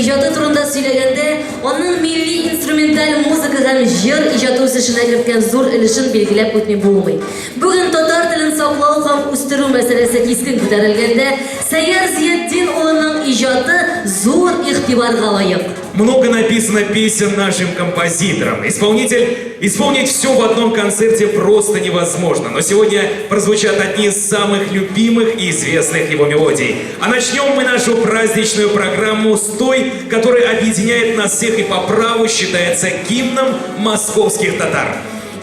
ijodi turunda söylaganda, onun milli instrumental muzika ham jir ijodi o'sishine kiritgan zo'r ilishini belgilab o'tmay bo'lmaydi. Bugun tatar tilini saqlov ham o'stiruv masalasi keskin ko'tarilganda, Sayyar Ziyoddin o'g'lining ijodi zo'r ig'tiborga loyiq. Много написано песен нашим композиторам. Исполнить все в одном концерте просто невозможно. Но сегодня прозвучат одни из самых любимых и известных его мелодий. А начнем мы нашу праздничную программу с той, которая объединяет нас всех и по праву считается гимном московских татар.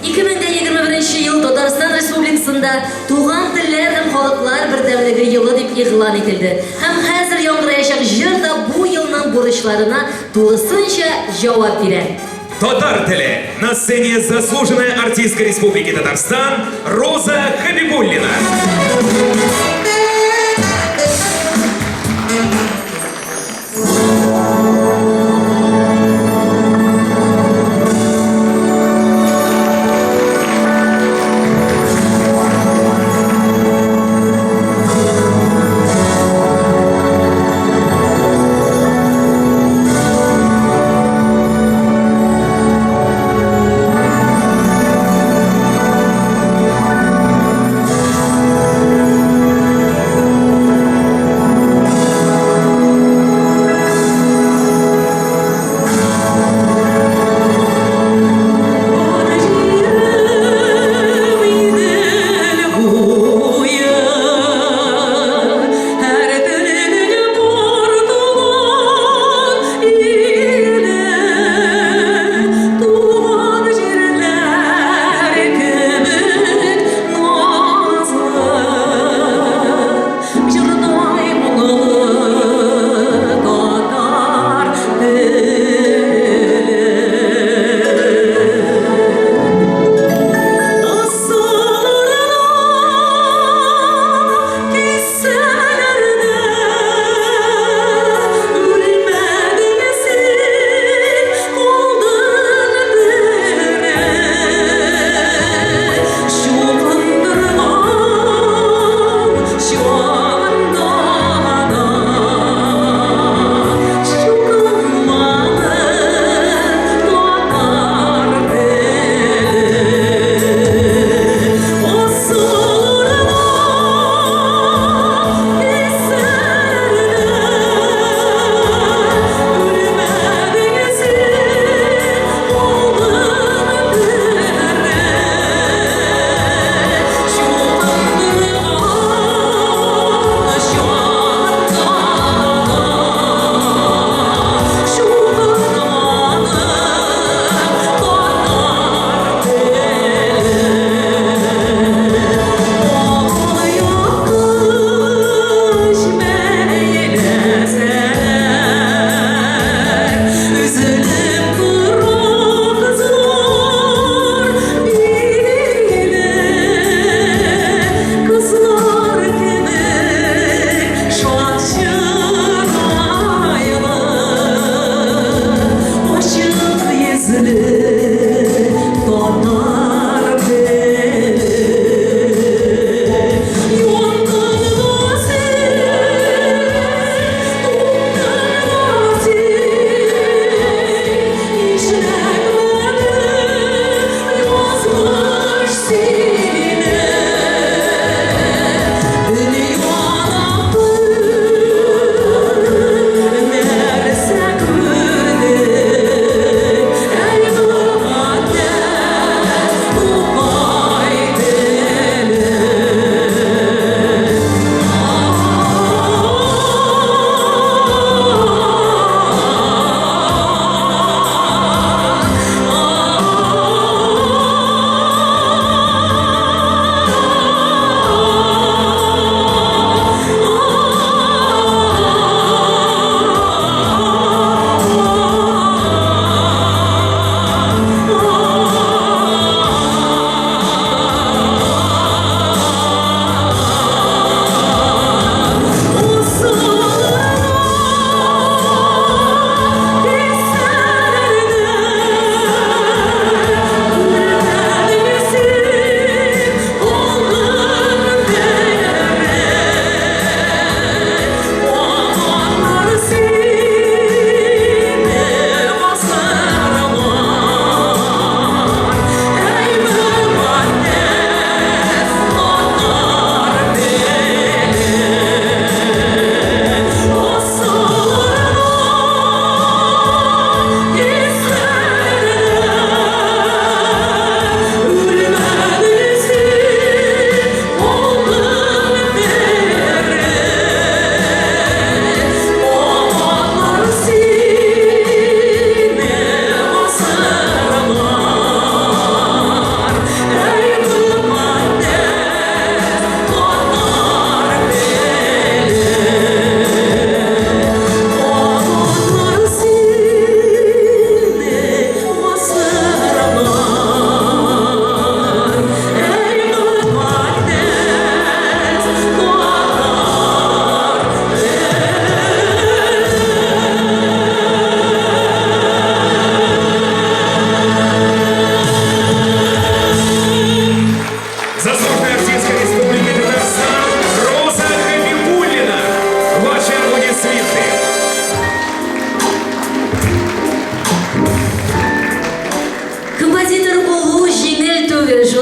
2021 yıl Tataristan Respublikasında Tuğan Tiller hem Halklar Birdemligi yılı deb e'lon etildi. Hem hazır yangrayacak jirda bu yılның buruşlarına to'g'risincha javob beradi. Татар Теле. На сцене заслуженная артистка Республики Татарстан Роза Хабибуллина.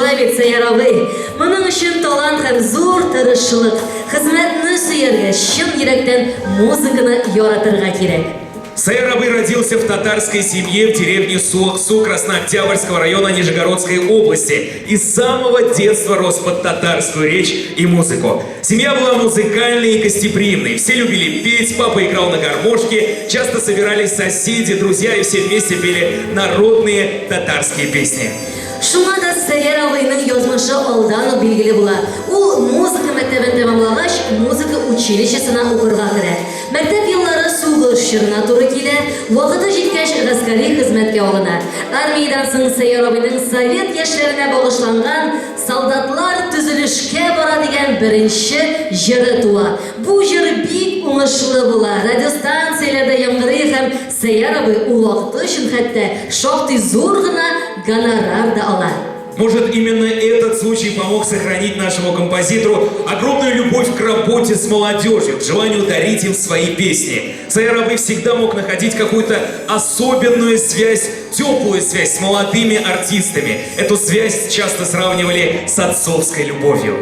була бит Сәйяр. Моның өчен талант һәм зур тырышлык, хезмәтне сөяргә, чын йөрәктән музыканы яратырга кирәк. Сәйяр родился в татарской семье в деревне Суаксу Краснооктябрьского района Нижегородской области и с самого детства рос под татарскую речь и музыку. Семья была музыкальной и гостеприимной. Все любили петь, папа играл на гармошке, часто собирались соседи, друзья и все вместе пели народные татарские песни. Шуңа да Сәйяр абыйның язмышы алдан ук билгеле була. Ул музыка мәктәбен тәмамлагач, музыка училищесына укырга керә. Мәктәп еллары сугыш чорына туры килә, вакыты җиткәч гаскәри хезмәткә алына. Армиядан соң Сәйяр абыйның совет яшьләренә багышланган «Солдатлар төзелешкә бара» дигән беренче җыры туа. Бу җыр бик уңышлы була. Радиостанцияләрдә яңгырый һәм Сәйяр абый ул вакыты өчен хәтта шактый зур гына гонорар да ала. Может, именно этот случай помог сохранить нашему композитору огромную любовь к работе с молодежью, к желанию дарить им свои песни. Сәйяр всегда мог находить какую-то особенную связь, теплую связь с молодыми артистами. Эту связь часто сравнивали с отцовской любовью.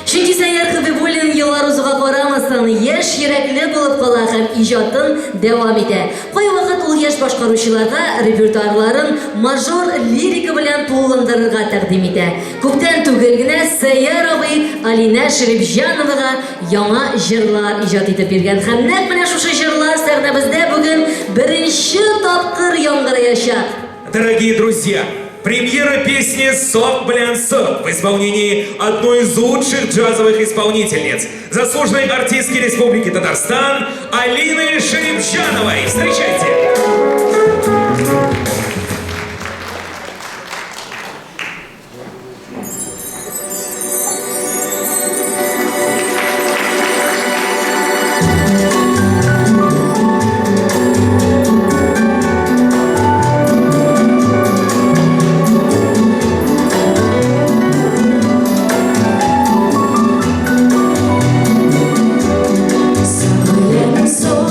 Чөнки Сәйяр Хәбибуллин еллар узуга карамастан яшь йөрәкле булып кала һәм иҗатын дәвам итә. Кайвакыт ул яшь башкаручыларга репертуарларын мажор лирика белән тулындырырга тәкъдим итә. Күптән түгел генә Сәйяр абый Алинә Шәрифҗановага яңа җырлар иҗат итеп биргән һәм нәкъ менә шушы җырлар сәхнәбездә бүген беренче тапкыр яңгыраячак. Дорогие друзья, премьера песни «Сок, блян, сок» в исполнении одной из лучших джазовых исполнительниц, заслуженной артистки Республики Татарстан Алины Шәрифҗановой. Встречайте! Солнце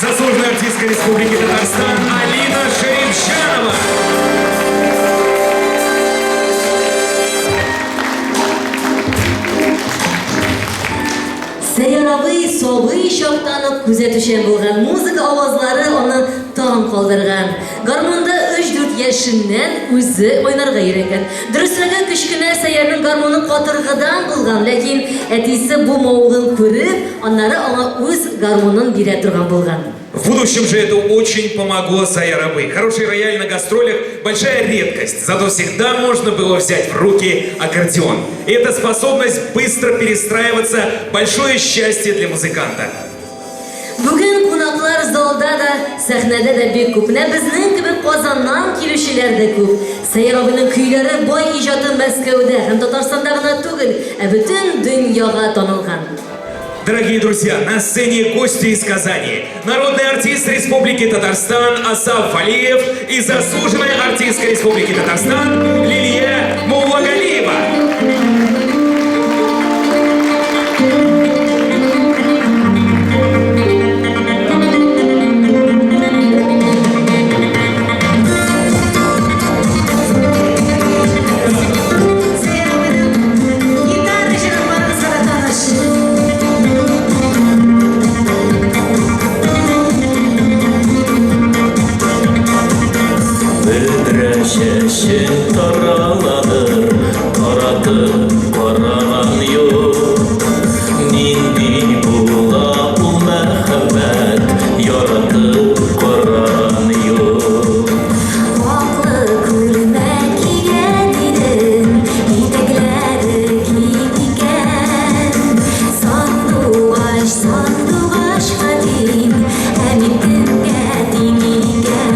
заслуженная артистка Республики Татарстан Алина Шерифжанова. Sayyoraviy sovuq shoxdan kuzatishgan bo'lgan muzika ovozlari uni tom qoldirgan. Garmonda 3-4 yashidan o'zi o'ynarga yaragan. Durustroq kichkina sayyorning garmoni qotirg'idan bo'lgan, lekin atisi bu mo'g'in ko'rib, onlari ona o'z garmonin bera turgan bo'lgan. В будущем же это очень помогло Сайярабы. Хороший рояль на гастролях – большая редкость, зато всегда можно было взять в руки аккордеон. И эта способность быстро перестраиваться – большое счастье для музыканта. Bugun qo'noqlar zalda da, sahnada da bek ko'p. Bizning gibi Qozondan keluvchilar da ko'p. Sayyorabining kuylari boy ijodi Moskvada ham Tatarstonda tugul, butun dunyoga tanilgan. Дорогие друзья, на сцене гости из Казани. Народный артист Республики Татарстан Асаф Валиев и заслуженная артистка Республики Татарстан Лилия Муллагалиева. Şeşin taraladır, karatı karanan yok. Nindi bula bu mehabbet, yaratıp karan yok. Vaklı kurmak igedim, itekleri gidiken. Sanduğaş kadim, emitim gedin igen.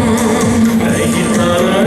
Ey gitara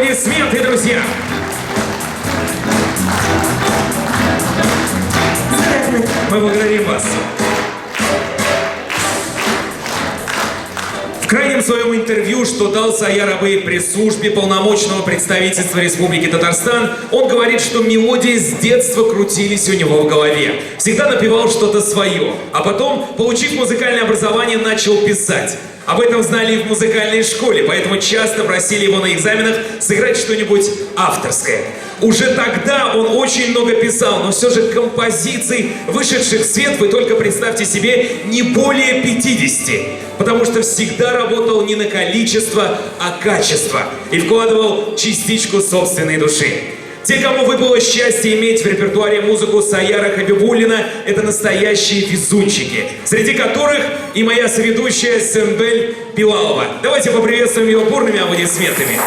аплодисменты, друзья! Мы благодарим вас. В крайнем своем интервью, что дал Саяр Абыев пресс-службе полномочного представительства Республики Татарстан, он говорит, что мелодии с детства крутились у него в голове. Всегда напевал что-то свое, а потом, получив музыкальное образование, начал писать. Об этом знали и в музыкальной школе, поэтому часто просили его на экзаменах сыграть что-нибудь авторское. Уже тогда он очень много писал, но все же композиций, вышедших в свет, вы только представьте себе, не более 50. Потому что всегда работал не на количество, а качество. И вкладывал частичку собственной души. Те, кому выпало счастье иметь в репертуаре музыку Саяра Хабибуллина, это настоящие везунчики, среди которых и моя соведущая Сэмбель Билалова. Давайте поприветствуем ее бурными аплодисментами.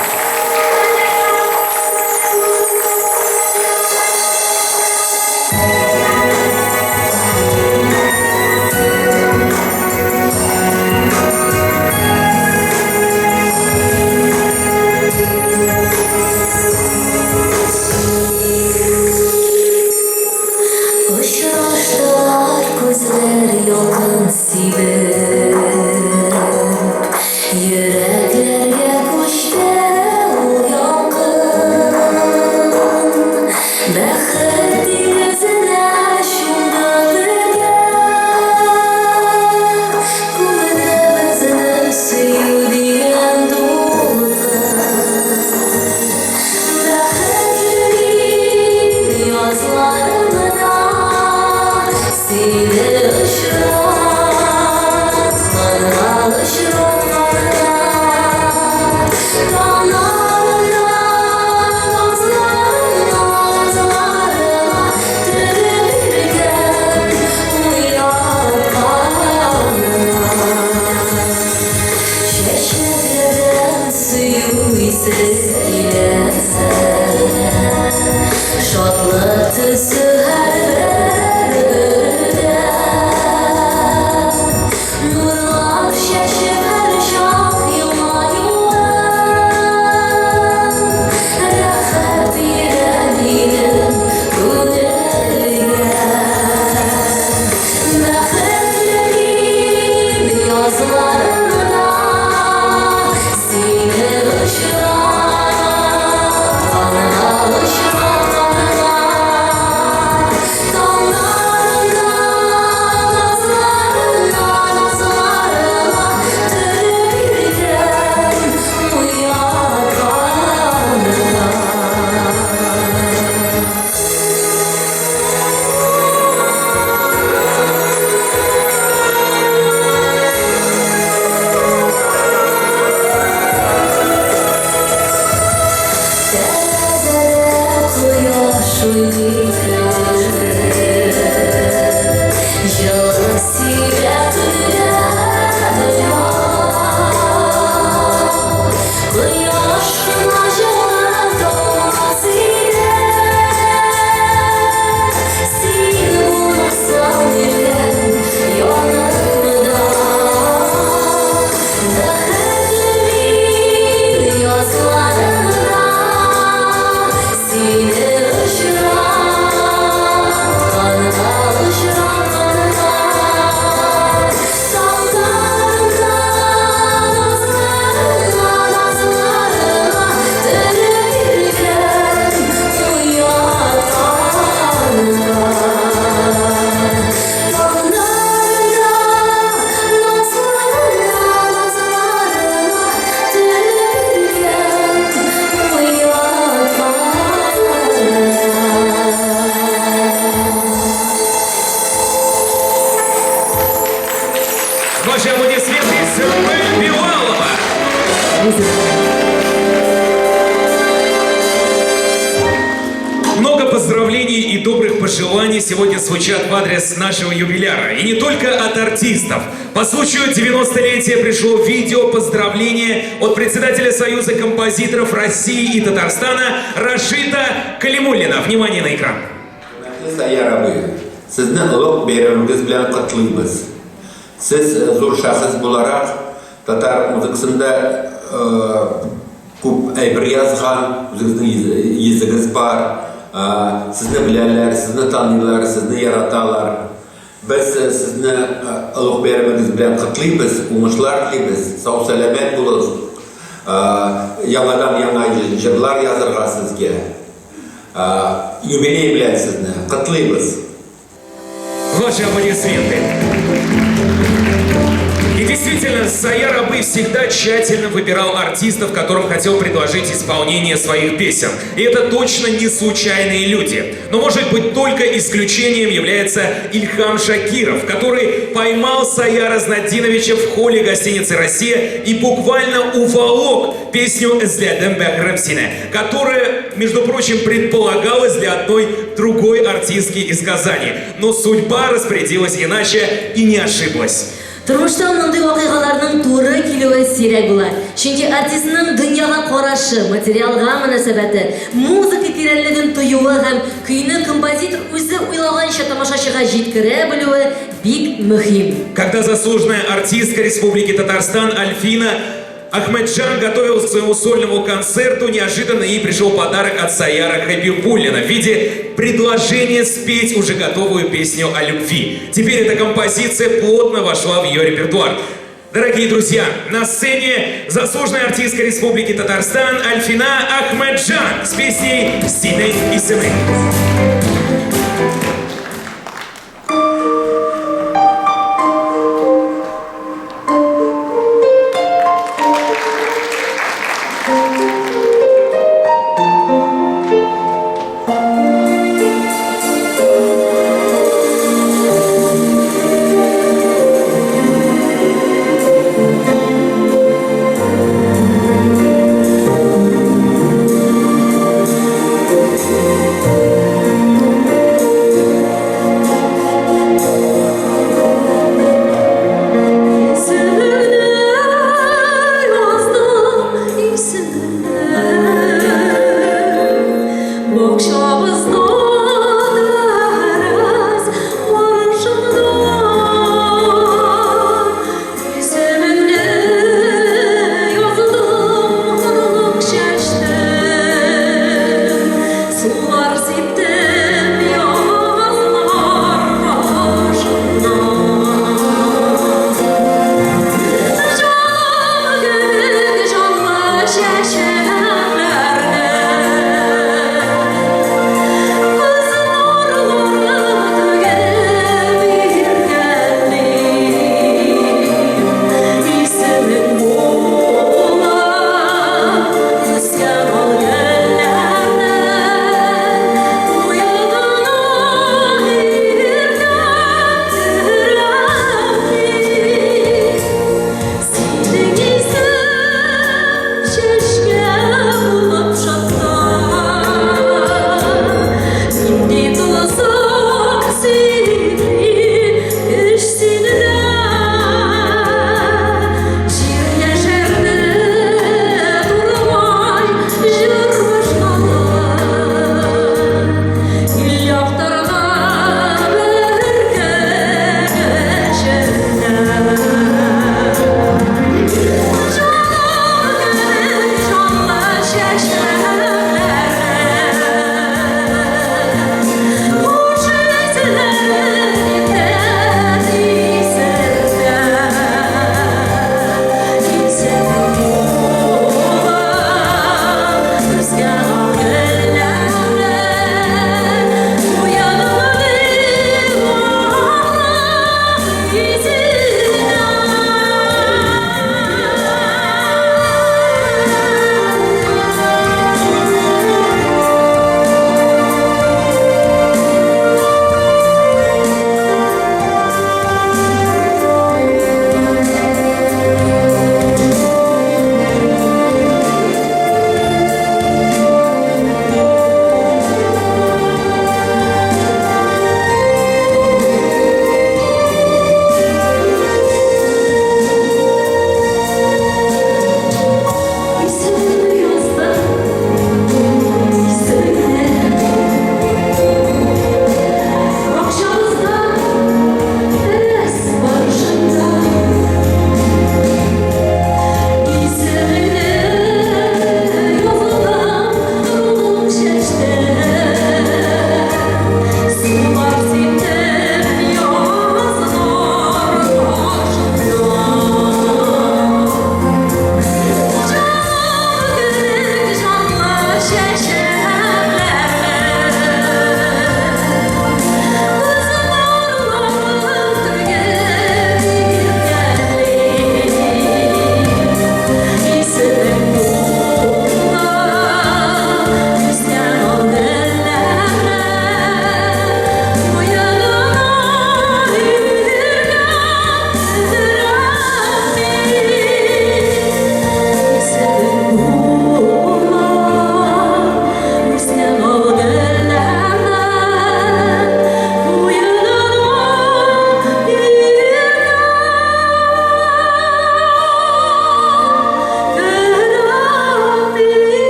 Ваши аплодисменты, Сэмбель Билалова. Много поздравлений и добрых пожеланий сегодня звучат в адрес нашего юбиляра. И не только от артистов. По случаю 90-летия пришло видео поздравления от председателя Союза композиторов России и Татарстана Рашида Калимуллина. Внимание на экран. Саяр Абыев, Sizning ulug' bayramingiz bilan qutlaymiz. Siz zo'r shaxs bo'larak tatar muzikasida ko'p әйбер язған, үзіңіздің езігіз бар, сізні біләлер, сізні танилар, сізні яраталар. Біз сізні ұлық беріміңіз білән құтлайбыз, уңышлар тілейбіз, сау сәлемет болыңыз. Яңадан яңа жырлар язырға сізге. Юбилей білән сізні құтлайбыз. Ваши аплодисменты. И действительно, Сая Рабы всегда тщательно выбирал артистов, которым хотел предложить исполнение своих песен. И это точно не случайные люди. Но, может быть, только исключением является Ильхам Шакиров, который поймал Саяра Знатдиновича в холле гостиницы «Россия» и буквально уволок песню «Эзлядем Бахрабсине», которая, между прочим, предполагалась для одной другой артистки из Казани. Но судьба распорядилась иначе и не ошиблась. Turmuşda mınдай vakıgalarının to'g'ri keluvi siyrak bo'ladi. Chunki artistning dunyoga qarashi, materialga munosabati, muzika teranligini tuyuvi ham kuyni kompozitor o'zi o'ylagancha tomoshachiga yetkira biluvi bek muhim. Когда заслуженная артистка Республики Татарстан Альфина Ахмеджан готовилась к своему сольному концерту, неожиданно ей пришел подарок от Саяра Хабибуллина в виде предложения спеть уже готовую песню о любви. Теперь эта композиция плотно вошла в ее репертуар. Дорогие друзья, на сцене заслуженная артистка Республики Татарстан Альфина Ахмеджан с песней «Синей и Сымей».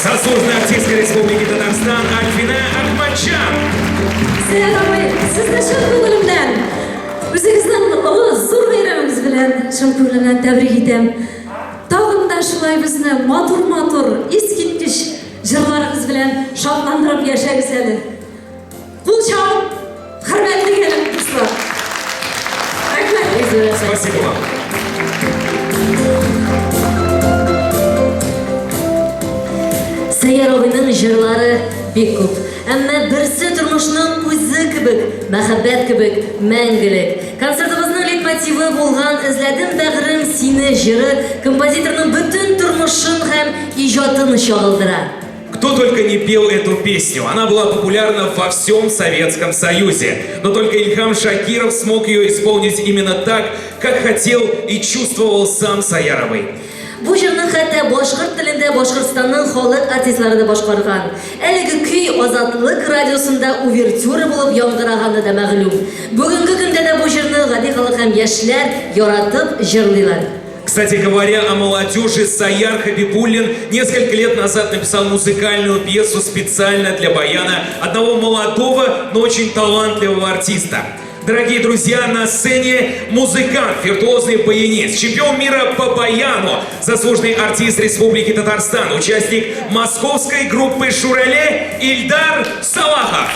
Заслуженная артистка Республики Татарстан Альфина Ахмадчан. Сәйяр sizni шын көңілімден, өзіңіздің ұлы зор мейрамыңыз білән шын көңілімден тәбрик итәм. Тағын да шулай бізді матур-матур, ескерткіш жырларыңыз білән шатландырып яшәгіз әлі. Қол шауып, хөрмәтле келін достар. Рахмет. Спасибо вам. Сәйяр абыйның жырлары бик күп. Әмма берсе тормышның үзе кебек, мәхәббәт кебек, мәңгелек. Концертыбызның лейтмотивы булган «Эзләдем бәгърем сине» җыры композиторның бөтен тормышын һәм иҗатын чагылдыра. Кто только не пел эту песню. Она была популярна во всем Советском Союзе. Но только Ильхам Шакиров смог ее исполнить именно так, как хотел и чувствовал сам Саяровый. Бу җырны хәтта башкорт телендә Башкортстанның халык артистлары да башкарган. Әлеге көй Азатлык радиосында увертюра булып яңгыраганы да мәгълүм. Бүгенге көндә дә бу җырны гади халык һәм яшьләр яратып җырлыйлар. Кстати говоря, о молодежи, Саяр Хабибуллин несколько лет назад написал музыкальную пьесу специально для баяна одного молодого, но очень талантливого артиста. Дорогие друзья, на сцене музыкант, виртуозный баянист, чемпион мира по баяну, заслуженный артист Республики Татарстан, участник московской группы «Шуреле» Ильдар Салахов.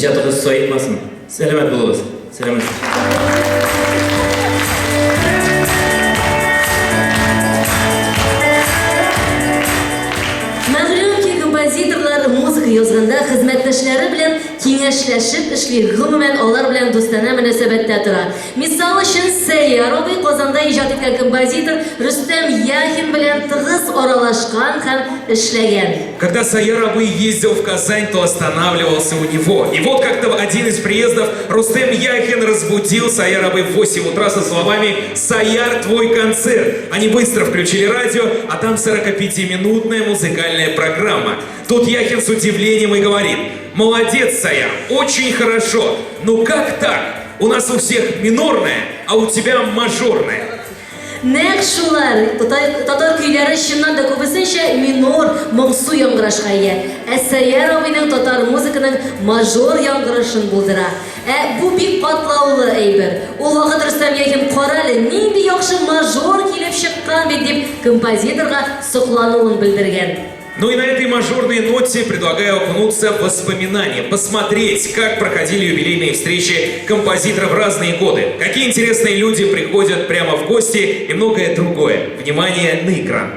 Jatınız soyutmasın. Selamet bulunuz. Selamet. Мәгълүмки композиторлар музыка язганда хезмәттәшләре белән киңәшләшеп эшли, гомумән алар белән дустана мөнәсәбәттә тора. Мисал өчен Сәйяр абый Казанда иҗат иткән композитор Рөстәм Яхин белән тыгыз аралашкан һәм эшләгән. Когда Саяр Абый ездил в Казань, то останавливался у него. И вот как-то в один из приездов Рустем Яхин разбудил Саяр Абый в 8 утра со словами «Саяр, твой концерт». Они быстро включили радио, а там 45-минутная музыкальная программа. Тут Яхин с удивлением и говорит: «Молодец, Саяр, очень хорошо. Ну как так? У нас у всех минорная, а у тебя мажорная». Нәкъ шулар татар көйләре чыннан да күбесенчә минор, моңсу яңгырашка ия. Ә Сәйяр абыйның татар музыканың мажор яңгырашын булдыра. Бу бик катлаулы әйбер. Ул вакыт Рөстәм Яхин каралы нинди яхшы мажор килеп чыккан бит дип композиторга соклануын белдергән. Ну и на этой мажорной ноте предлагаю окунуться в воспоминания, посмотреть, как проходили юбилейные встречи композиторов в разные годы, какие интересные люди приходят прямо в гости и многое другое. Внимание на экран.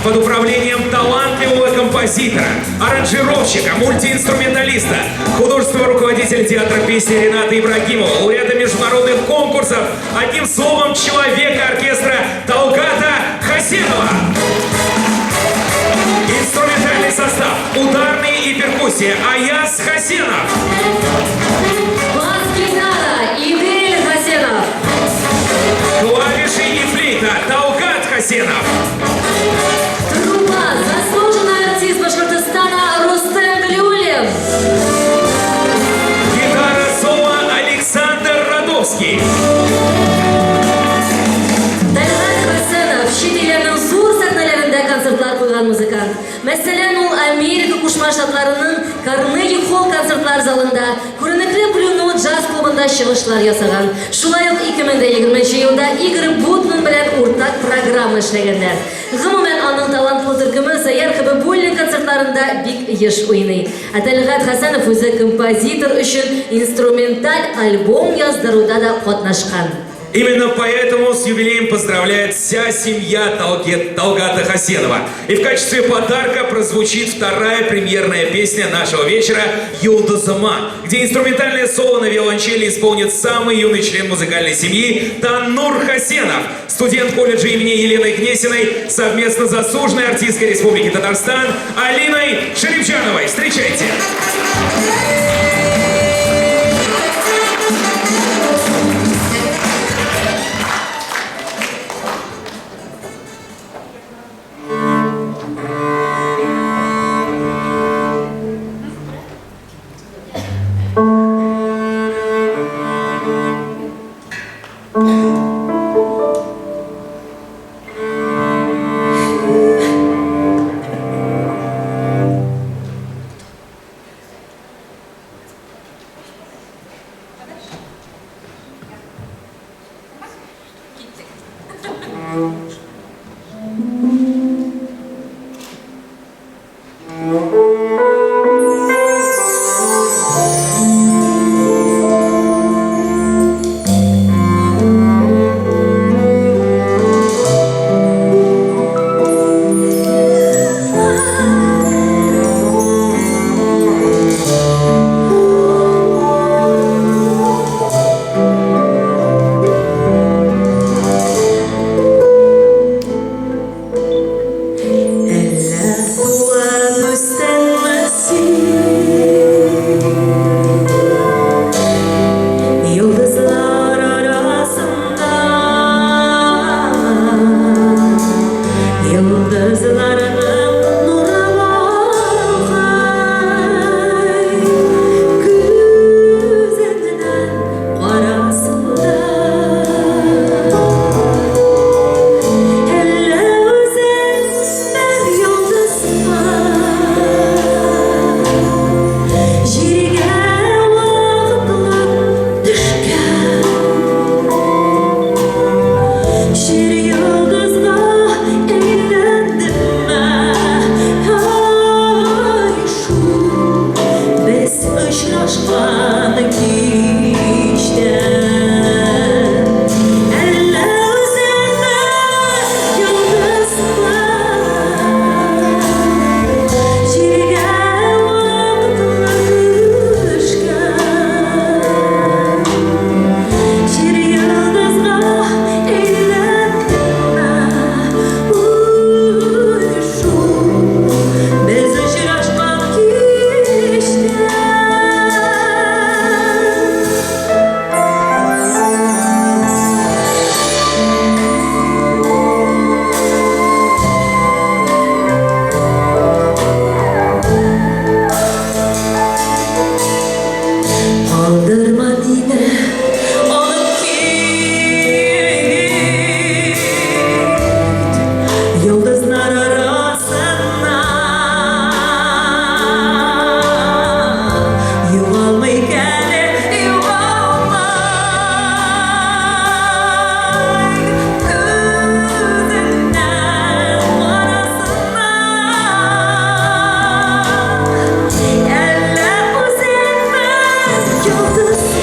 под управлением талантливого композитора, аранжировщика, мультиинструменталиста, художественного руководителя театра песни Рената Ибрагимова, лауреата международных конкурсов, одним словом, человека оркестра Талгата Хасенова. Инструментальный состав, ударные и перкуссия Аяз Хасенов. Бас-гитара Идель Хасенов. Клавиши и флейта Талгат Хасенов. Труба заслуженный артист Башкортостана Рустем Глюлев. Гитара соло Александр Радовский. Талгат Хасенов шет елләрнең зур сәхнәләрендә концертлар куйган музыкант. Мәсәлән, ул Америка Кушма Штатларының Карнеги Холл концертлар залында, күренекле Blue Note джаз клубында чыгышлар ясаган. Шулай ук 2020 елда Игорь Бутман белән уртак программа эшләгәннәр. Гомумән, аның талантлы төркеме Саяр Хабибуллин концертларында бик еш уйный. Ә Талгат Хасенов үзе композитор өчен инструменталь альбом яздыруда да катнашкан. Именно поэтому с юбилеем поздравляет вся семья Талгата Хасенова. И в качестве подарка прозвучит вторая премьерная песня нашего вечера «Юлдызыма», где инструментальное соло на виолончели исполнит самый юный член музыкальной семьи Таннур Хасенов, студент колледжа имени Елены Гнесиной, совместно с заслуженной артисткой Республики Татарстан Алиной Шарипчановой. Встречайте! You're the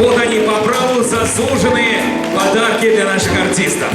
Вот они по праву заслуженные подарки для наших артистов.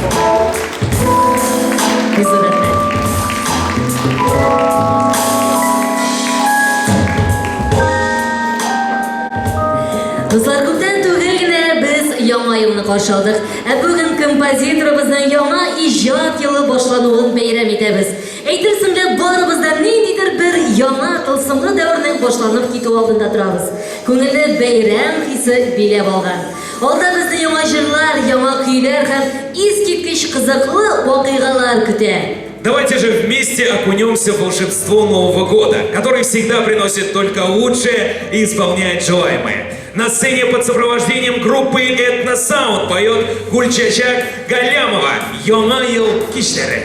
Dostlar, ko'pdan to'g'rilgina biz yangi yilni qarshi oldik. Bugun kompozitorimizning yangi ijod yili boshlanuini bayram etamiz. Aytirsimda borimizda nimadir bir yangi tılsımlı davrning boshlanib ketib oldinda turamiz. Ko'ngilda bayram hissi bilab olgan. Alda bizni yangi jillar, yangi kuylar ham eskitkish qiziqli voqealar kutadi. Давайте же вместе окунемся в волшебство Нового года, который всегда приносит только лучшее и исполняет желаемое. На сцене под сопровождением группы «Этносаунд» поет Гульчачак Галямова «Яңа ел кичләре».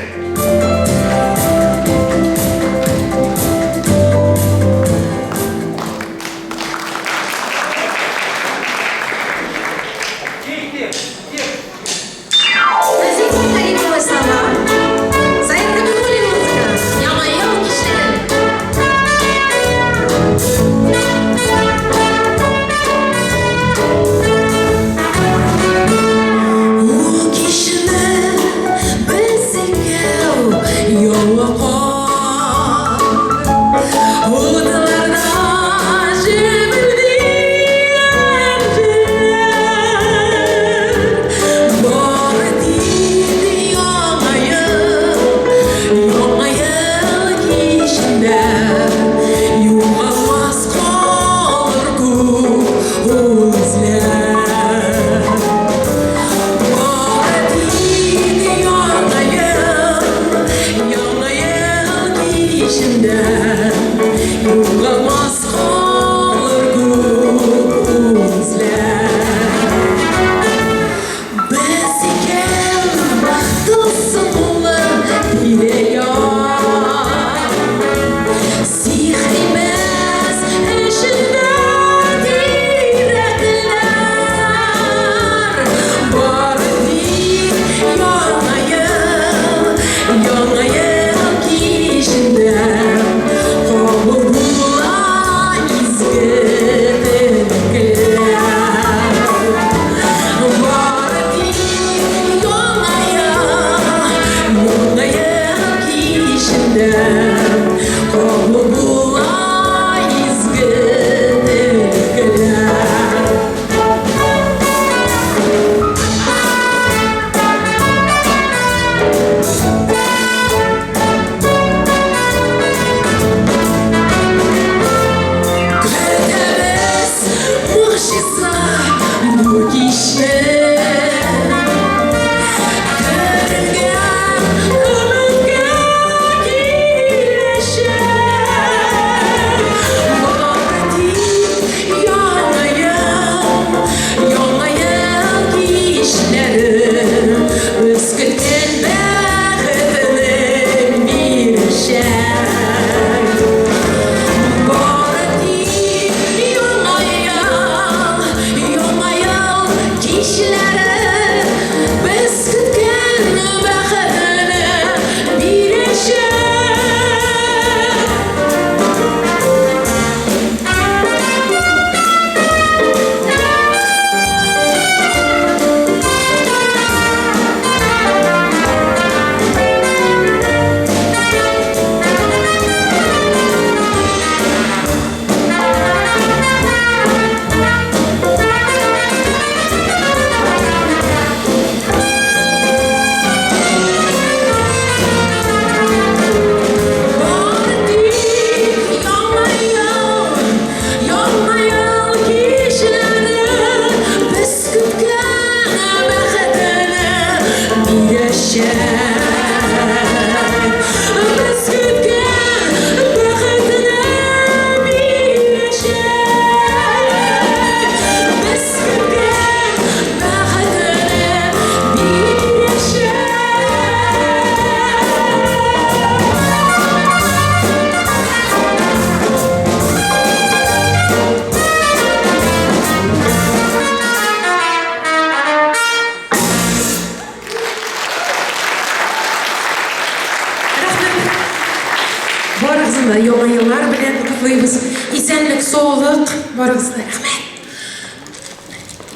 Барыгызны яңа еллар белән котлыйбыз. Исәнлек, саулык, барыгызны рәхмәт.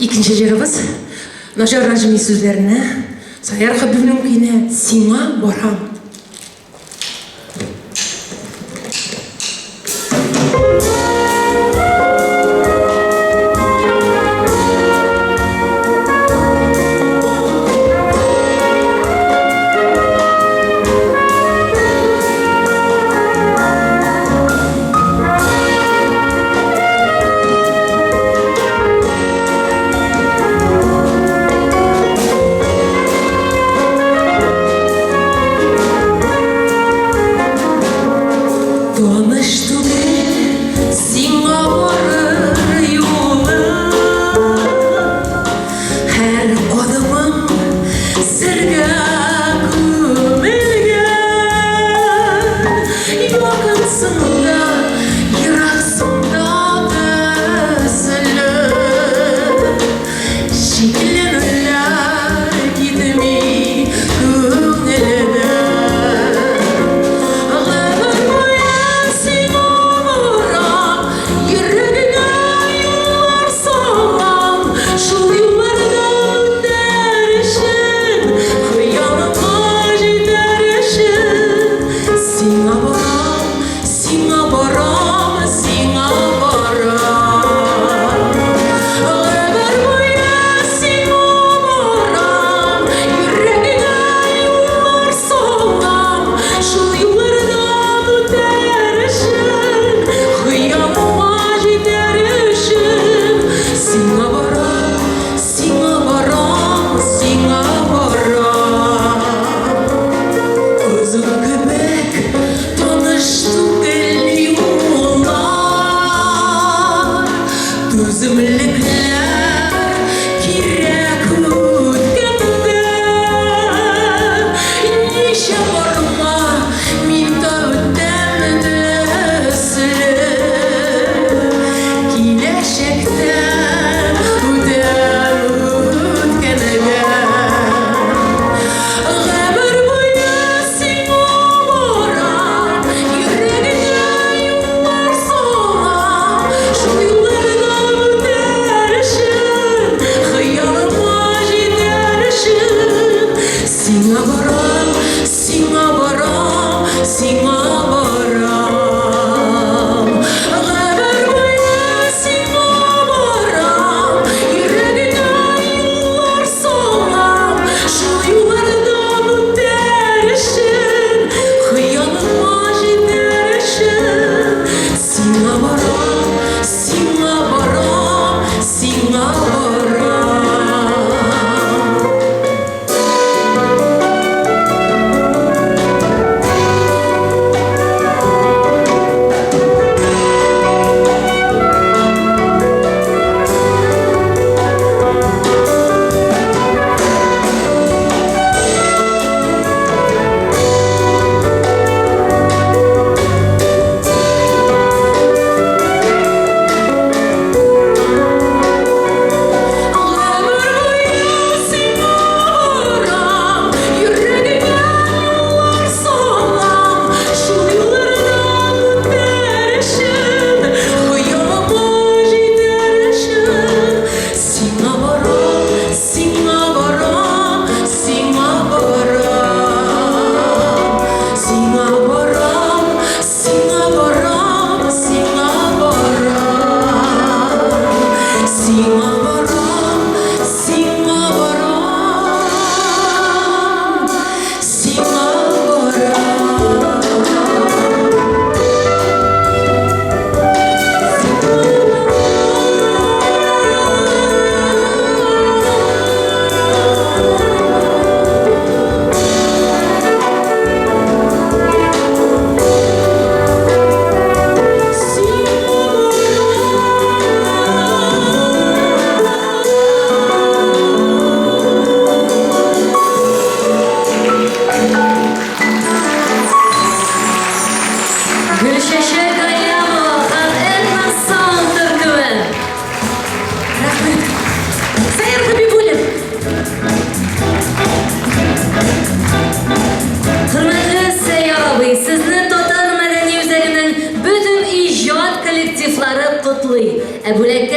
İkinci жерimiz Najar Najmi sözlerine Sayar Habib'nin kuyuna Sina Boram.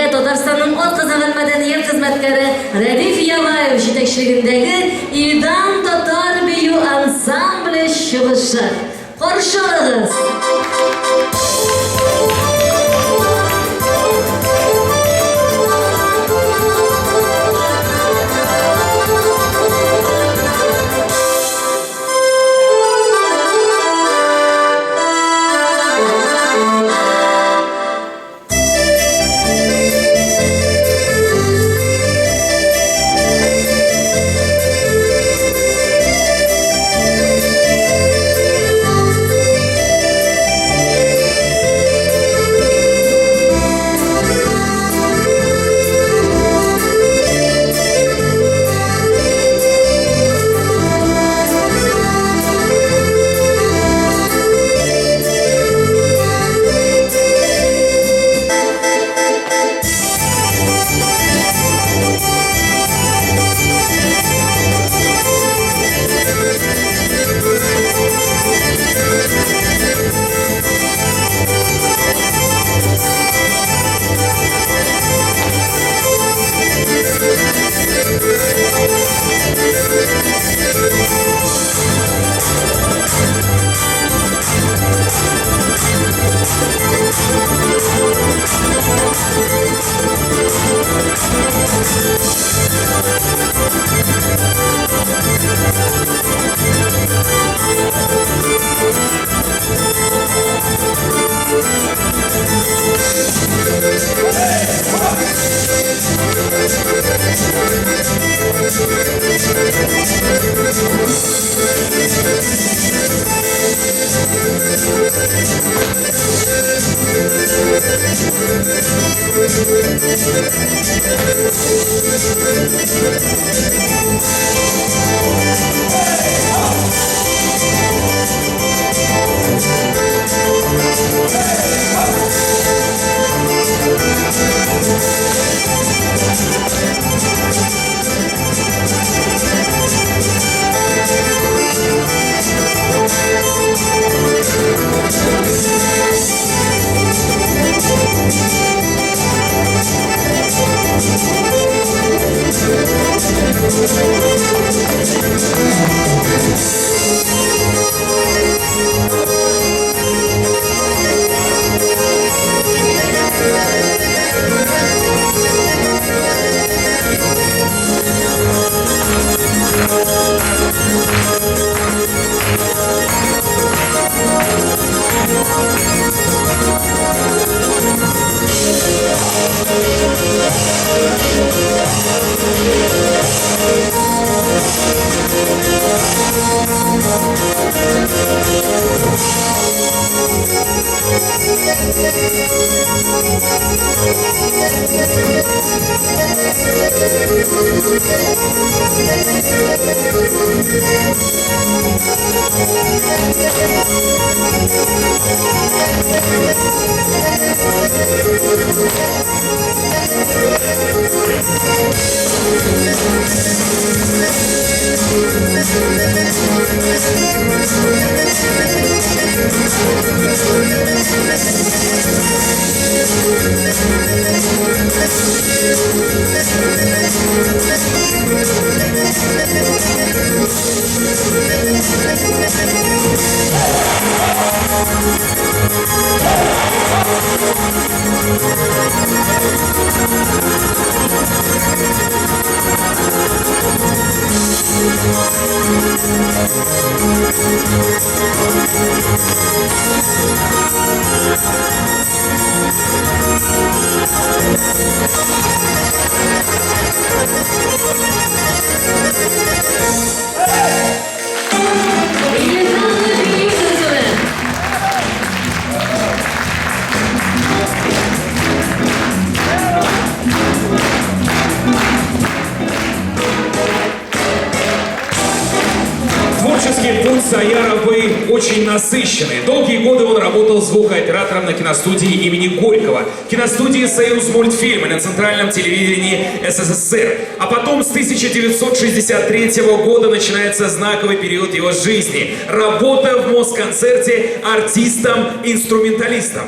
Татарстанның атказанган мәдәният хезмәткәре Рәдиф Ябаев җитәкчелегендәге Илдан татар бию ансамбле чыгышы. Каршы алыгыз! Творческий путь Саяровой очень насыщенный. Долгие годы он работал звукооператором на киностудии имени Горького, киностудии «Союз мультфильм» на центральном телевидении СССР. А потом с 1963 года начинается знаковый период его жизни. Работа в Москонцерте артистом-инструменталистом.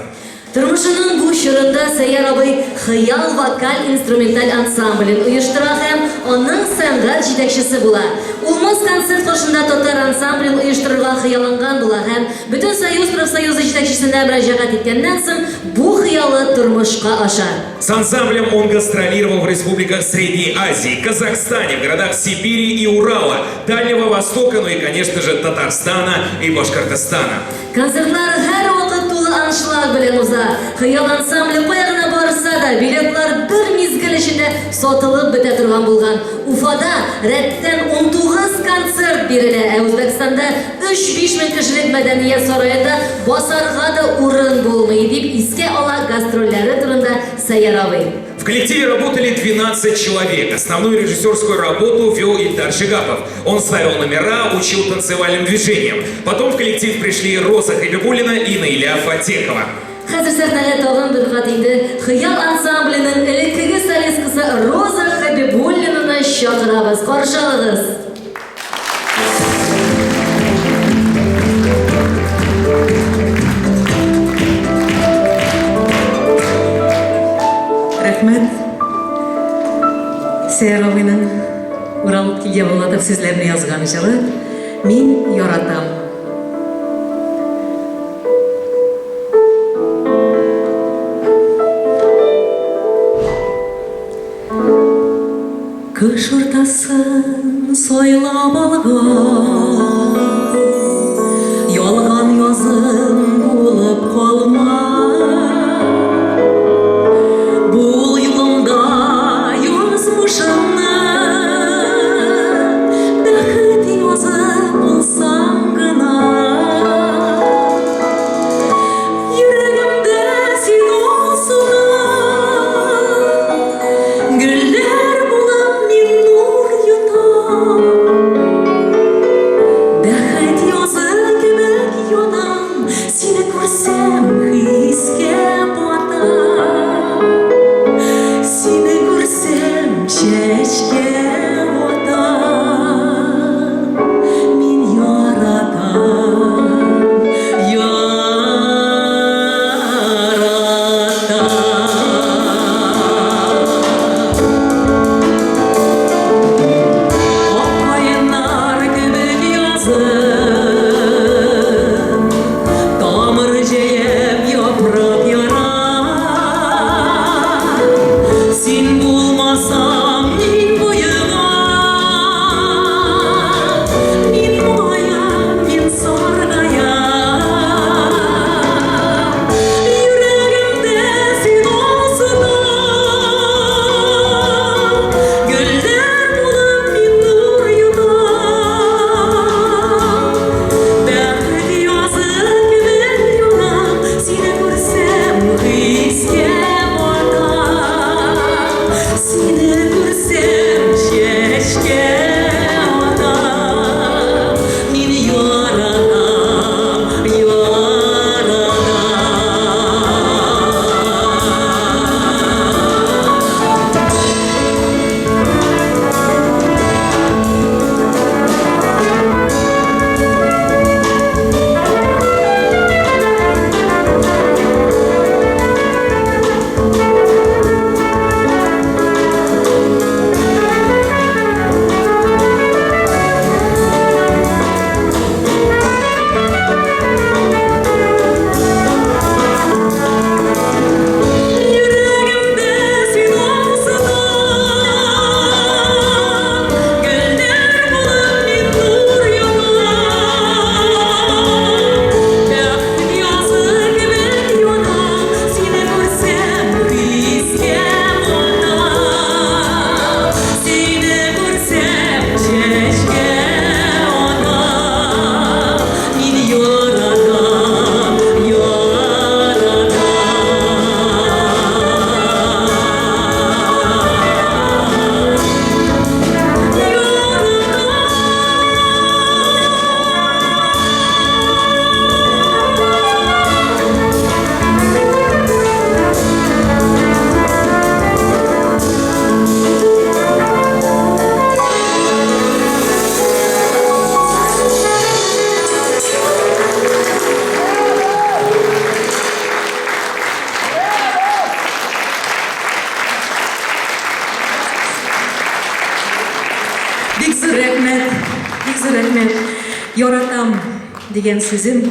Тормышының bu чорында Сәйяр абый хыял вокаль-инструменталь ансамблен оештыра һәм аның сәнгать җитәкчесе була. Ул Москва концерт кошында татар ансамблен оештырырга хыялланган була һәм бөтен союз профсоюзы җитәкчесенә мөрәҗәгать иткәннән соң бу хыялы тормышка аша. С ансамблем он гастролировал в республиках Средней Азии, Казахстане, в городах Сибири и Урала, Дальнего Востока, ну и, конечно же, Татарстана и Башкортостана. Концертлар һәр вакыт тулы аншлаг белән уза. Хыял ансамбле каягына барса да, билетлар бер мизгел эчендә сатылып бетә торган булган. Уфада рәттән 19 концерт бирелә, ә Үзбәкстанда 3-5 мең кешелек мәдәният сараенда басарга да урын булмый, дип искә ала гастрольләре турында Сәйяр абый. В коллективе работали 12 человек. Основную режиссерскую работу вел Ильдар Шигапов. Он ставил номера, учил танцевальным движениям. Потом в коллектив пришли Роза Хабибуллина и Наиля Фатехова. Хәзер сәхнәгә тагын бер кат инде Хыял ансамбленең элеккеге солисткасы Роза Хабибуллинаны чакырабыз. Каршы алыгыз. Рәхмәт. Сәйяр абыйның уралып килгән булатып сүзләрне язган җыры «Мин яратам». Кыш уртасын сайлап алган, ялган язым булып калма. Бул юлымда язмышымны бәхет язып булсам гына, йөрәгемдә син алсаң, гөлләр булып мин нур йотам. Бәхет язы кебек янам, сине күрсәм Бик зур рәхмәт. Яратам деген сүзім,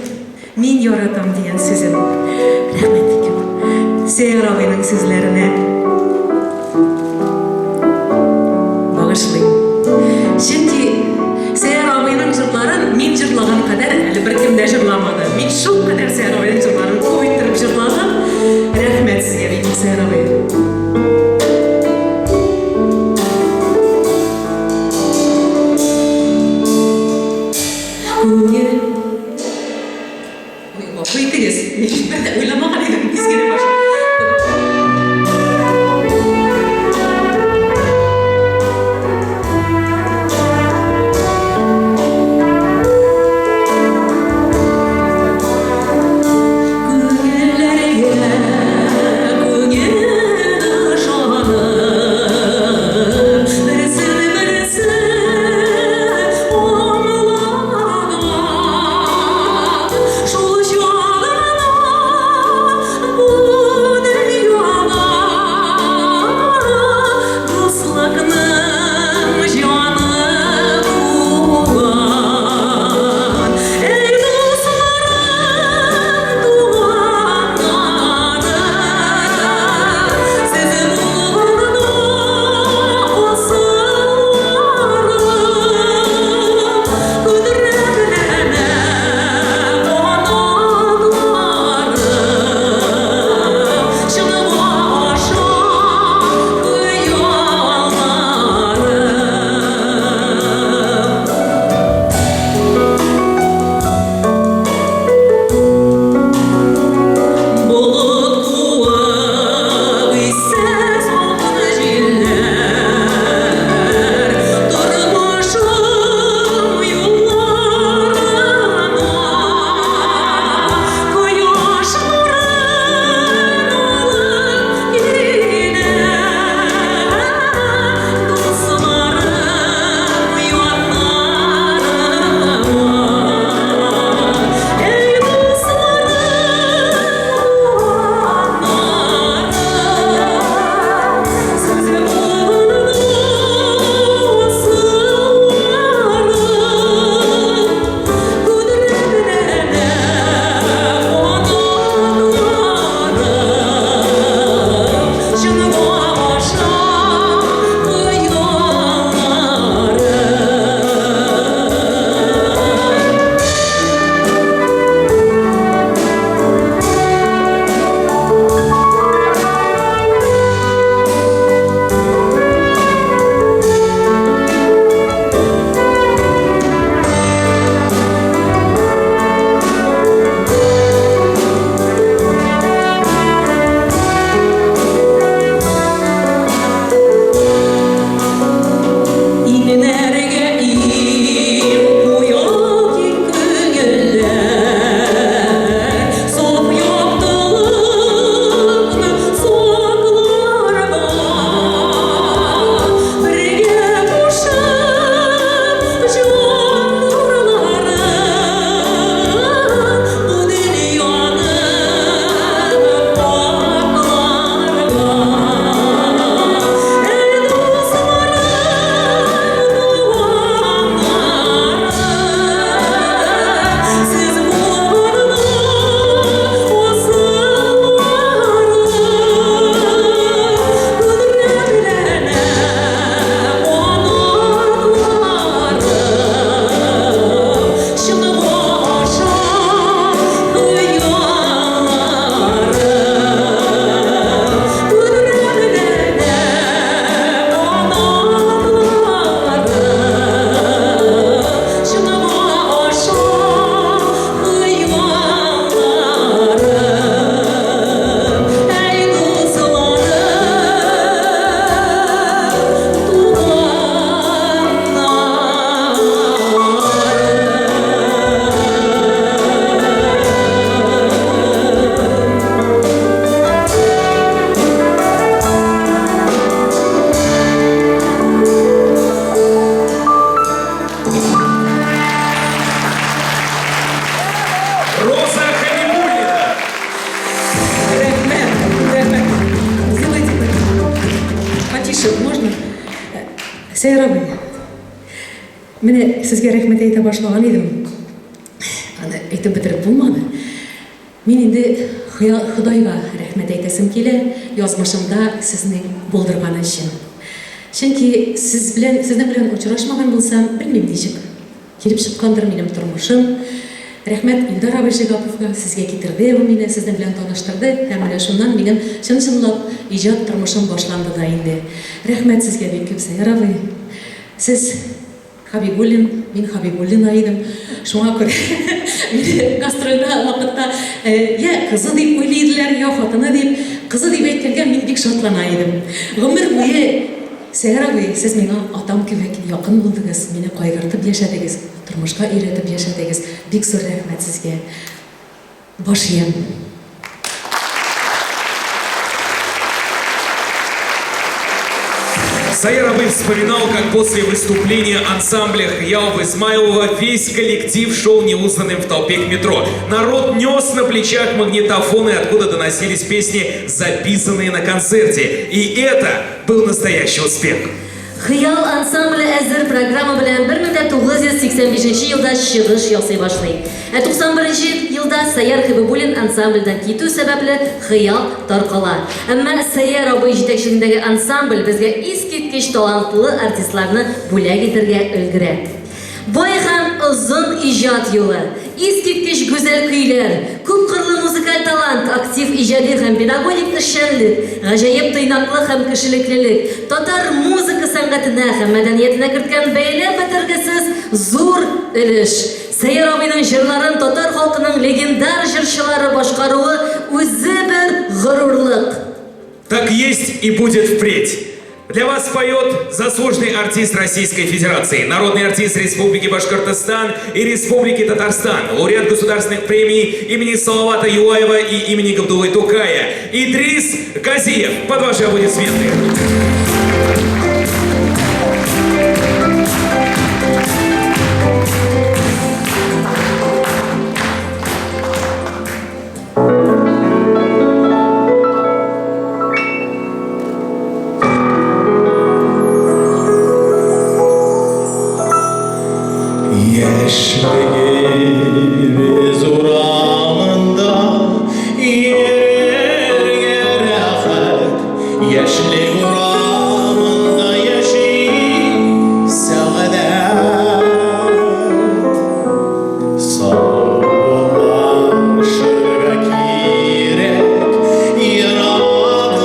мен яратам деген сүзім. Рәхмәт бик күп. Сәйяр абайның сүзләренә бағышлайм. Чөнки Сәйяр абайның жырларын мен жырлаган кадәр әле беркем дә жырламады. Мен шул кадәр Сәйяр абайның жырларын күп иттереп жырлаган. Рәхмәт сезгә, бик Сәйяр абай. Куйтыгыз, мен де ойламаған едім, ескере башы. Сәйяр абай, Менә сезгә рәхмәт әйтә башлаган идем. Аны әйтеп бетереп булмады. Мин инде Худайга рәхмәт әйтәсем килә, язмышымда сезнең булдырганы өчен. Чөнки сезнең белән очрашмаган булсам, белмим ничек килеп чыккандыр минем тормышым. Рәхмәт Илдар абый Жигаповка, сезгә китерде ул мине, сезнең белән таныштырды. Һәм менә шуннан минем чын-чынлап иҗат тормышым башланды да инде. Рәхмәт сезгә бик күп, Сәйяр абый. Сез Хабибуллин, мин Хабибуллина идем. Шуңа күрә мине гастрольдә вакытта я кызы дип уйлыйлар, я хатыны дип. Кызы дип әйткәнгә мин бик шатлана идем. Гомер буе Сәйяр абый, сез миңа атам кебек якын булдыгыз, мине кайгыртып яшәдегез, тормышка өйрәтеп яшәдегез. Бик зур рәхмәт сезгә. Башыям. Саер Абый вспоминал, как после выступления ансамбля Хыялов Исмайлова весь коллектив шел неузнанным в толпе к метро. Народ нес на плечах магнитофоны, откуда доносились песни, записанные на концерте. И это был настоящий успех. Хыял ансамблі әзір программа белән 1985 елда чыгыш ясый башлый. 91 елда Сәйяр Хабибуллин ансамбльдән китү сәбәпле Хыял таркала. Әмма Сәйяр абый җитәкчелегендәге ансамбль безгә искиткеч талантлы артистларны бүләк итәргә өлгерә. Бай һәм озын иҗат юлы, искиткеч гүзәл көйләр, күп кырлы музыкаль талант, актив иҗади һәм педагогик эшчәнлек, гаҗәеп тыйнаклы һәм кешелеклелек, татар музыка сәнгатенә һәм мәдәниятенә керткән бәйле бетергесез зур өлеш. Сәйяр абыйның җырларын татар халкының легендар җырчылары башкаруы үзе бер горурлык. Так есть и будет впредь. Для вас поет заслуженный артист Российской Федерации, народный артист Республики Башкортостан и Республики Татарстан, лауреат государственных премий имени Салавата Юлаева и имени Габдуллы Тукая, Идрис Казиев. Под ваши аплодисменты. Яшьлегimiz урамында ерге рәхәт, яшьлек урамында яши сәгадәт. Саулашырга кирәк, еракларга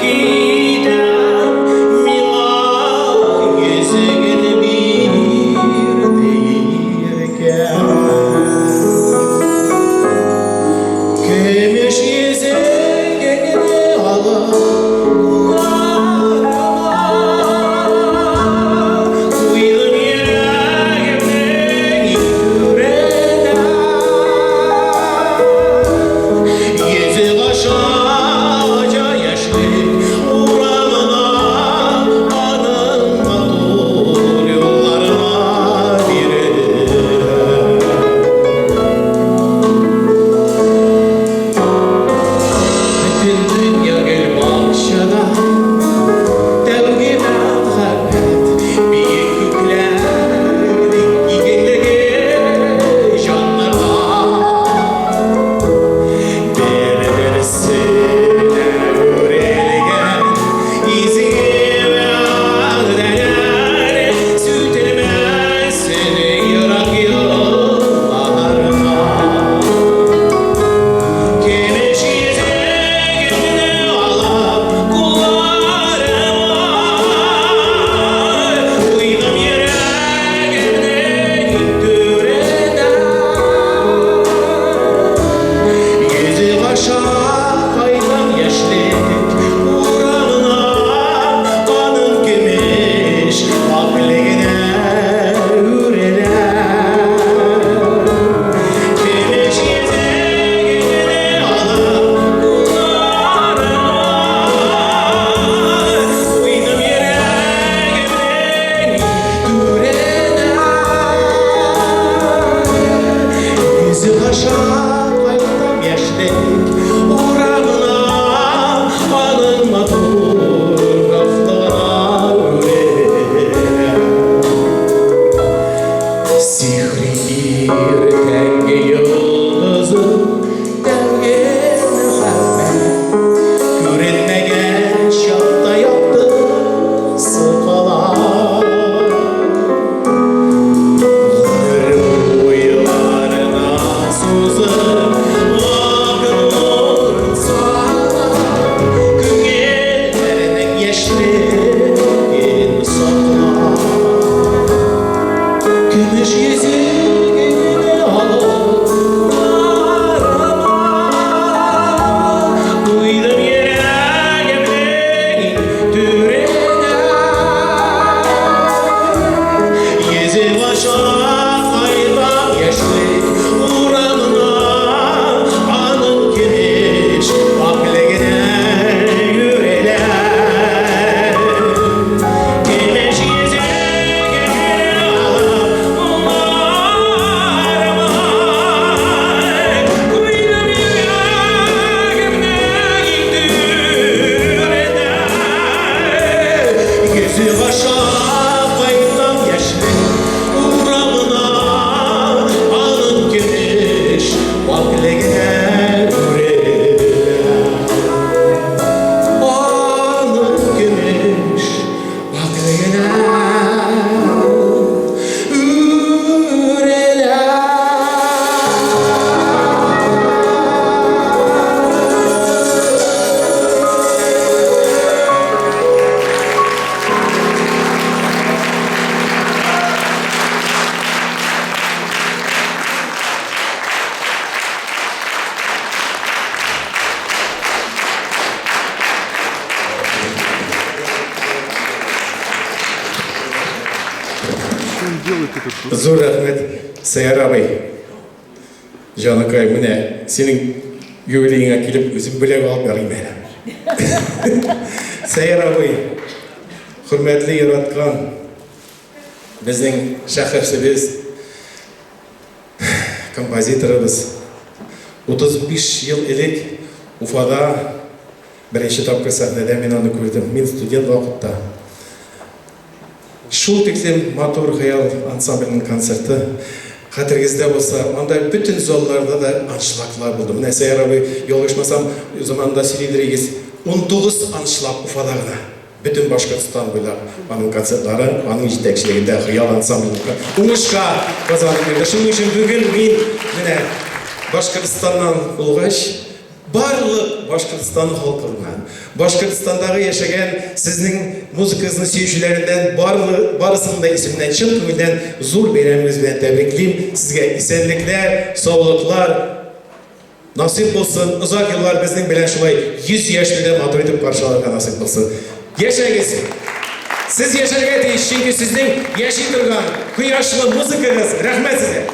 китәм, миңа йөзеген бир. Тыгаша кайтам яшьлек урамына, анын кемеш пакілеген үрелі. Анын кемеш пакілеген үрелі. Зор рахмет, Сайар абай. Жаныкай, міне, сенің юбилейіңе келіп, өзім білек алып берейін мені. Сайар абай, құрметлі ератқан, біздің шәһәршіміз, композиторымыз, 35 жыл елек Уфада бірінші тапқыр сахнада мен оны көрдім. Мен студент вақытта. Шул тексем матур хаял ансамблінің концерті қатыргізде болса, анда бүтін залларда да аншылақлар болды. Міне Сайар абай, yollaşmasam заманда Силидрегіз 19 аншылақ Уфадағына. Bütün Башқұртстан бойлап, аның концертлары, аның жетекшілігінде хаял ансамблінің уңышқа базарып берді. Шының үшін бүгін мен міне Башқұртстаннан болғаш, барлық Башқұртстан халқынан, Башқұртстандағы яшеген сіздің музыкасының сүйушілерінен барысының да есімінен шын көңілден зор бейрәмімізбен тәбриклеймін. Сізге исәнліклер, саулықлар насип болсын. Ұзақ еллар біздің білен шулай 100 яшілде матур етіп қаршыларға насип болсын. Яшәгіз! Сіз яшәргә тиеш, чөнки сіздің яши тұрған құяшлы музыкаңыз. Рәхмәт сізге!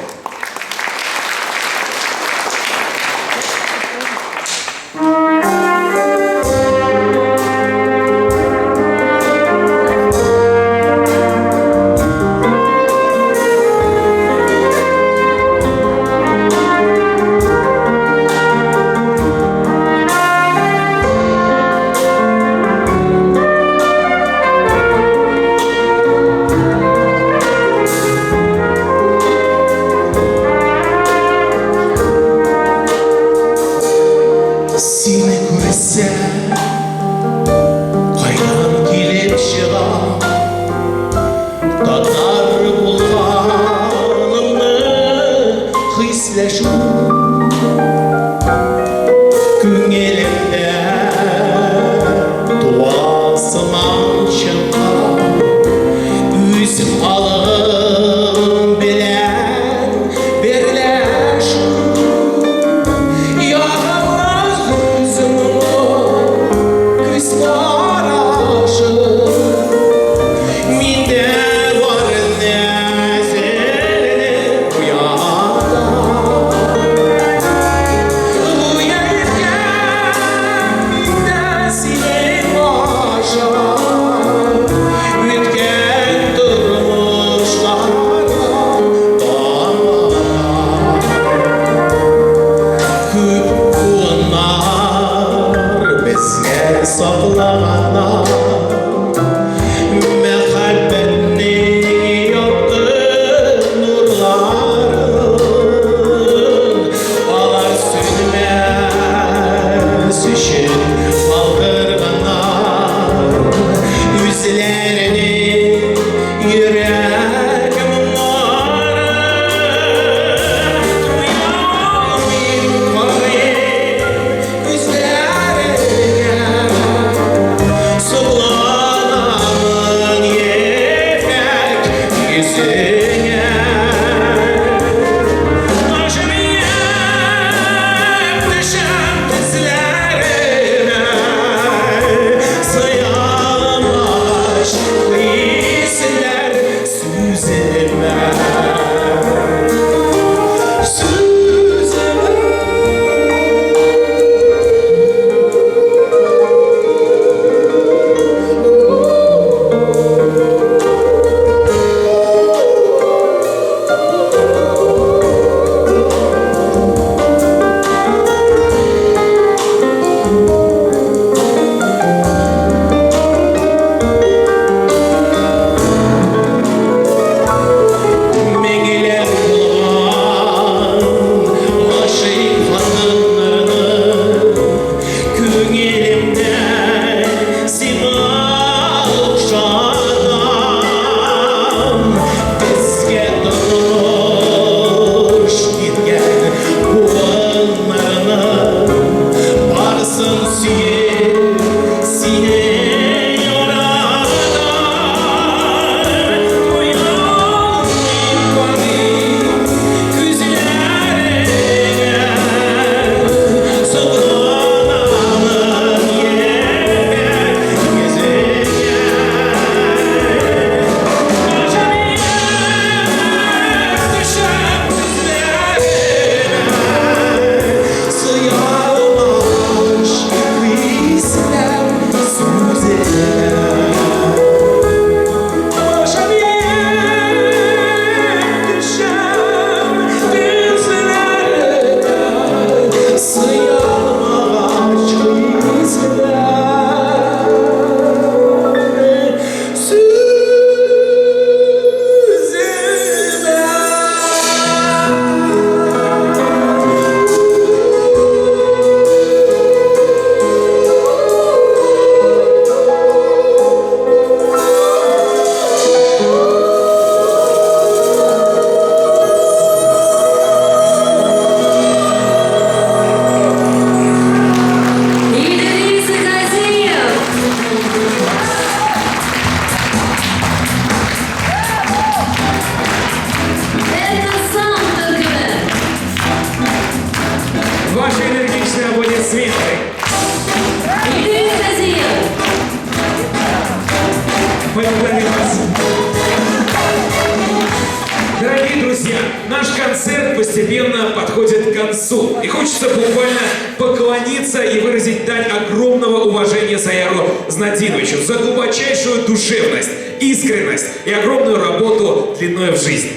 поблагодарим вас. Дорогие друзья, наш концерт постепенно подходит к концу. И хочется буквально поклониться и выразить дань огромного уважения Саяру Знатиновичу за глубочайшую душевность, искренность и огромную работу длиной в жизнь.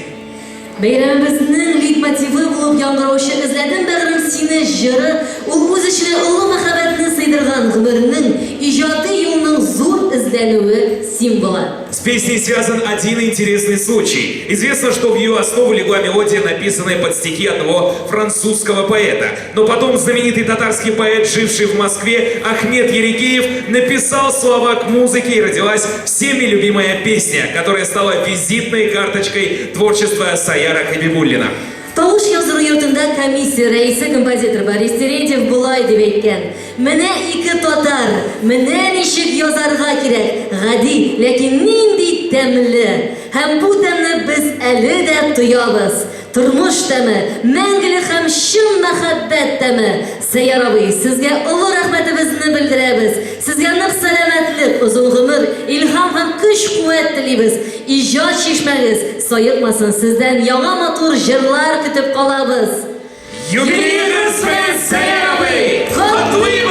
Bayramimizning leitmotivi bo'lib yangrayotgan izladim bag'rim seni jiri ul o'z ichida ulug' muhabbatni siydirgan g'umurning ijodiy yo'lining zo'r izlanuvi simvoli. С песней связан один интересный случай. Известно, что в ее основу легла мелодия, написанная под стихи одного французского поэта. Но потом знаменитый татарский поэт, живший в Москве, Ахмед Ерикеев, написал слова к музыке, и родилась всеми любимая песня, которая стала визитной карточкой творчества Саяра Хабибуллина. Tovush yozuru yurtida komissiya raisi kompozitор Boris Terentьев булай deb aytgan. Менә ике татар, менә ничек язарга кирәк. Гади, ләкин нинди тәмле. Һәм бу тәмне без әле дә тоябыз. Тормыш тәме, мәңгелек һәм чын мәхәббәт тәме. Сәйяр абый, сезгә олы рәхмәтебезне белдерәбез. Сезгә нык сәламәтлек, озын гомер, илһам һәм көч-куәт телибез. Иҗат чишмәгез саекмасын, сездән яңа матур җырлар көтеп калабыз. Юбилейный свет Саяровой! Котлыбас!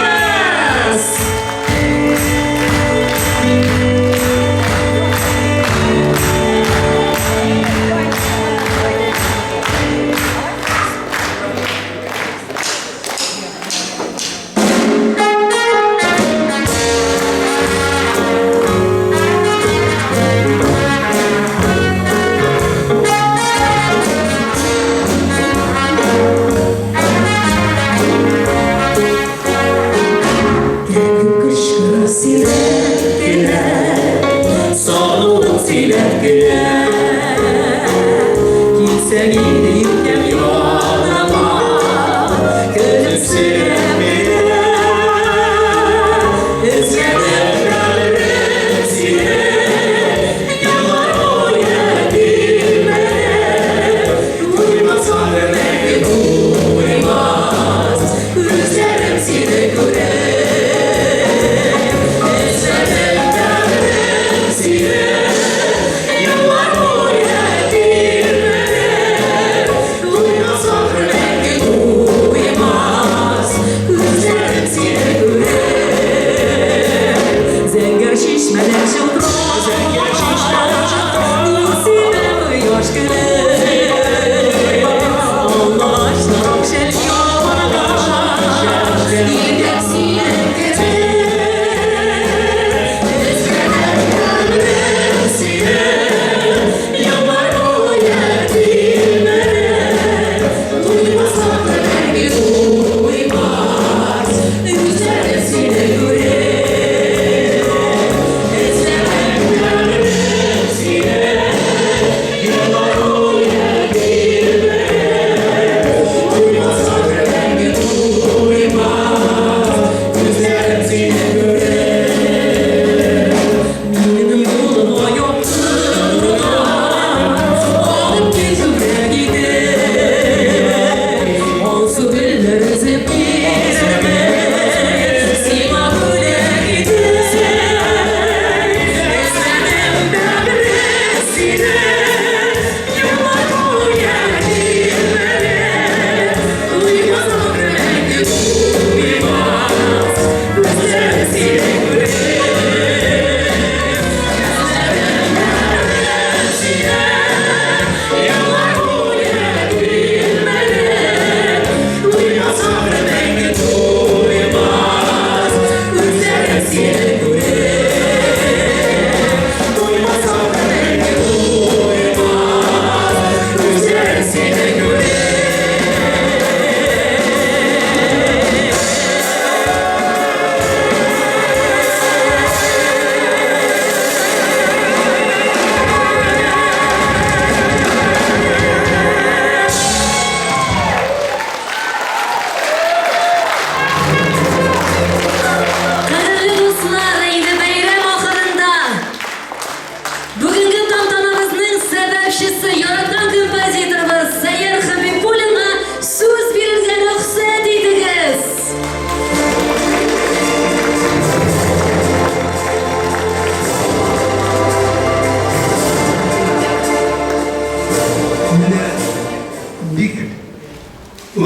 Yıllar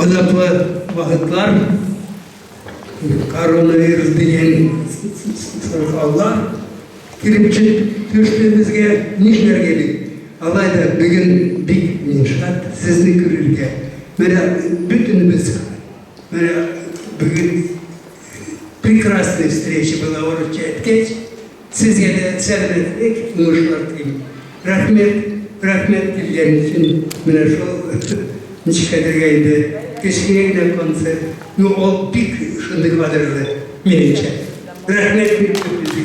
azaplı vakitler, koronavirüs diyen Allah kirip düştüğümüzge nişler gelip alayda bugün bir inşaat sizni görürge mene bütünümüz mene bugün прекрасной встречи была уроча etkeç sizge de servetlik uğuşlar diyeyim. Rahmet dilleriniz için mene şu nişkadirgeydi keşkine konser no ol bir şundık vadırdı menimce. Rahmet bir bizi.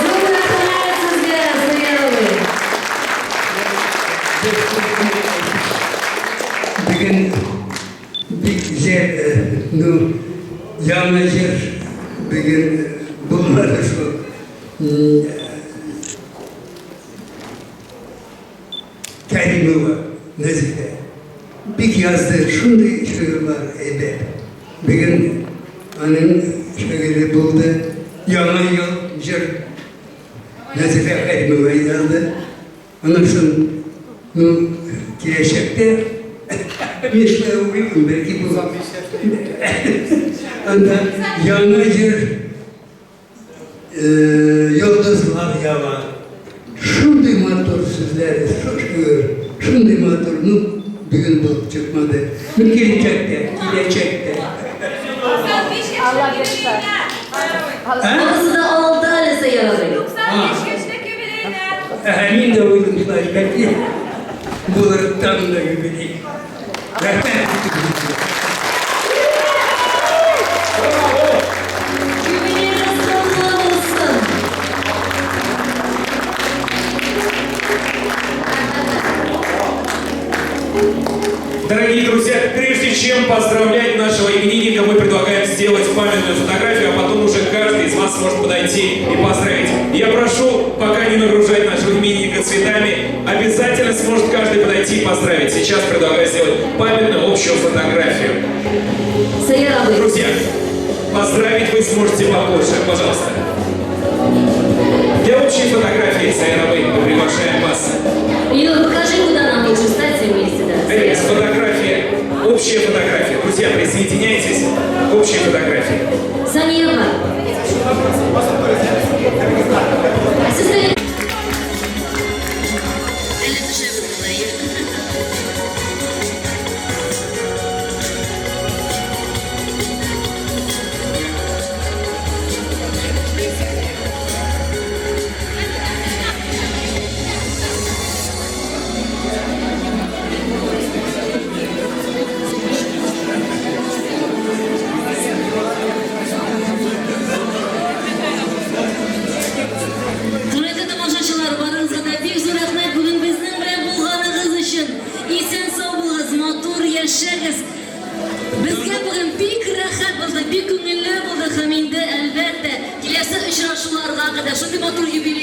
Зур рахмат sizga, Sayyar Bey. Bugün bir güzel, yanlış yer, bugün bulmadı şu kelime var, Nezife. Bir yazdı, şunu şöyle var, ebe. Bugün annem şöyle buldu, yanı yol, yer, Nezife kelime var yazdı. Ondan sonra, gelecekte, Мишка uygun belki bu. Ondan yanıcı yıldızlar yalan. Şunday motor sizler, şunday motorunu bugün bulup çıkmadı. Gelecekte. Allah göster. Babası da oldu öyle Sayyar Bey. 95 yaşındaki bireyler. Emin de uydumlar belki. Bulur tam da yübili. Jubileyiniz kutlu olsun. Дорогие друзья, прежде чем поздравлять нашего именинника, мы предлагаем сделать памятную фотографию, а потом уже каждый из вас сможет подойти и поздравить. Я прошу, пока не нагружать нашего именинника цветами, обязательно сможет каждый подойти и поздравить. Сейчас предлагаю сделать памятную общую фотографию. Sayyar Bey. Друзья, поздравить вы сможете попозже, пожалуйста. Для общей фотографии, Sayyar Bey, мы приглашаем вас. Юр, покажи, куда нам лучше встать все вместе, да. Есть фотография, общая фотография. Друзья, присоединяйтесь к общей фотографии. Санева. Ассистент. Құрметті тамашашылар, барыңызға да бек зор рахмет. Бүгін біздің белән булганыгыз өчен. Исән сау булыгыз, матур яшәгез. Безгә бүген бик рәхәт булды, бик күңелле булды һәм инде әлбәттә киләсе очрашуларга кадәр шундый матур юбилей